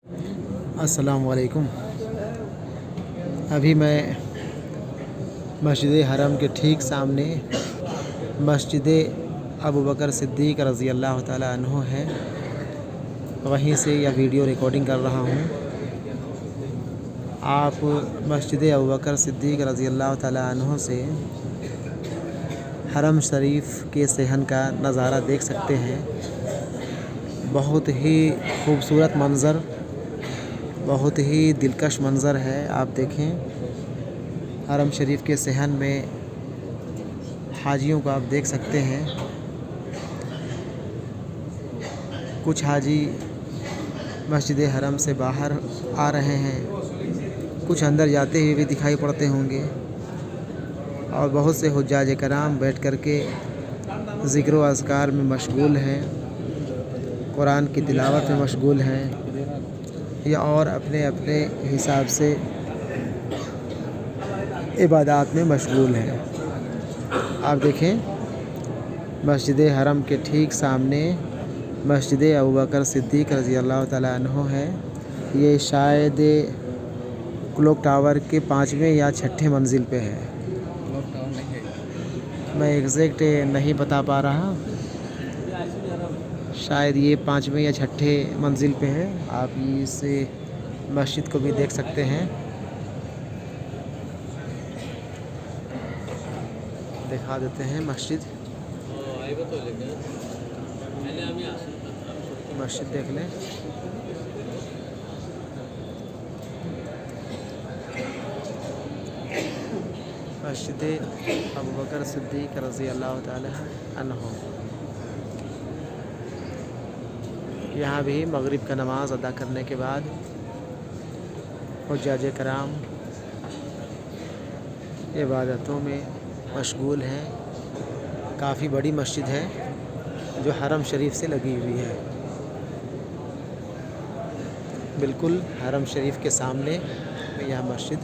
अस्सलाम वालेकुम। अभी मैं मस्जिद हरम के ठीक सामने मस्जिद अबू बकर सिद्दीक़ रज़ी अल्लाह ताला अन्हु है, वहीं से यह वीडियो रिकॉर्डिंग कर रहा हूँ। आप मस्जिद अबू बकर सिद्दीक़ रज़ी अल्लाह ताला अन्हु से हरम शरीफ के सहन का नज़ारा देख सकते हैं। बहुत ही खूबसूरत मंज़र, बहुत ही दिलकश मंज़र है। आप देखें, हरम शरीफ के सहन में हाजियों को आप देख सकते हैं। कुछ हाजी मस्जिद हरम से बाहर आ रहे हैं, कुछ अंदर जाते हुए भी दिखाई पड़ते होंगे, और बहुत से हुज्जाज कराम बैठ कर के ज़िक्र व अज़कार में मशगूल हैं, कुरान की तिलावत में मशगूल हैं, या और अपने अपने हिसाब से इबादत में मशगूल हैं। आप देखें, मस्जिद हरम के ठीक सामने मस्जिद अबू बकर सिद्दीक़ रज़ी अल्लाह ताला अन्हु है। ये शायद क्लॉक टावर के 5वें या 6ठे मंजिल पे है। मैं एग्जैक्ट नहीं बता पा रहा, शायद ये 5वें या 6ठे मंजिल पे है। आप इस मस्जिद को भी देख सकते हैं। दिखा देते हैं मस्जिद। मस्जिद देख लें। मस्जिद अबू बकर सिद्दीक़ रज़ी अल्लाह ताला अन्हु। यहाँ भी मगरिब का नमाज अदा करने के बाद हुज्जाज कराम इबादतों में मशगूल हैं। काफ़ी बड़ी मस्जिद है जो हरम शरीफ से लगी हुई है। बिल्कुल हरम शरीफ के सामने यह मस्जिद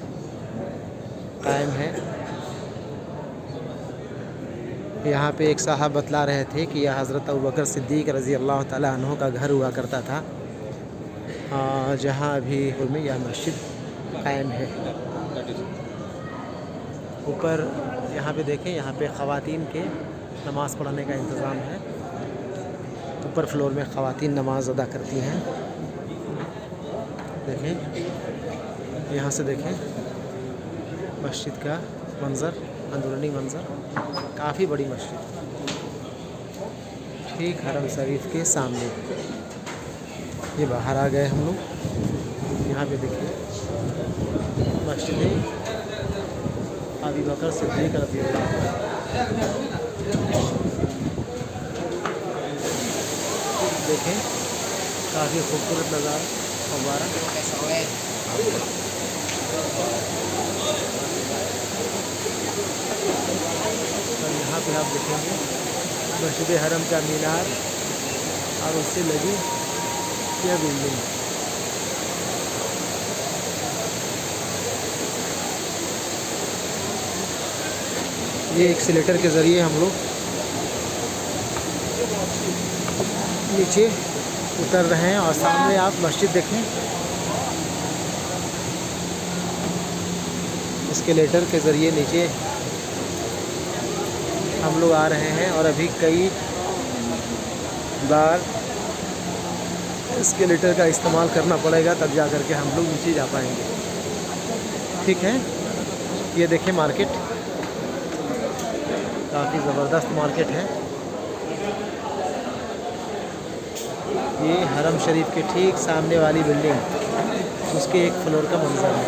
कायम है। यहाँ पे एक साहब बतला रहे थे कि यह हज़रत अबू बकर सिद्दीक़ रज़ी अल्लाह ताला अन्हु का घर हुआ करता था, जहाँ अभी में यह मस्जिद कायम है। ऊपर यहाँ पे देखें, यहाँ पे ख़वातीन के नमाज़ पढ़ने का इंतज़ाम है। ऊपर फ्लोर में ख़वातीन नमाज़ अदा करती हैं। देखें, यहाँ से देखें मस्जिद का मंज़र, अंदरूनी मंज़र। काफ़ी बड़ी मस्जिद, ठीक हरम शरीफ के सामने। ये बाहर आ गए हम लोग। यहाँ पे देखिए मस्जिद अबू बकर सिद्दीक़ रज़ी अल्लाह। देखें, काफ़ी खूबसूरत नज़ारा मुबारक। और यहाँ पे आप देखेंगे मस्जिद हरम का मीनार और उससे लगी यह बिल्डिंग। ये एक्सीलेटर के ज़रिए हम लोग नीचे उतर रहे हैं, और सामने आप मस्जिद देखें। एस्केलेटर के ज़रिए नीचे हम लोग आ रहे हैं, और अभी कई बार एस्केलेटर का इस्तेमाल करना पड़ेगा, तब जा कर के हम लोग नीचे जा पाएंगे। ठीक है, ये देखें मार्केट, काफ़ी ज़बरदस्त मार्केट है। ये हरम शरीफ के ठीक सामने वाली बिल्डिंग, उसके एक फ्लोर का मंजर है।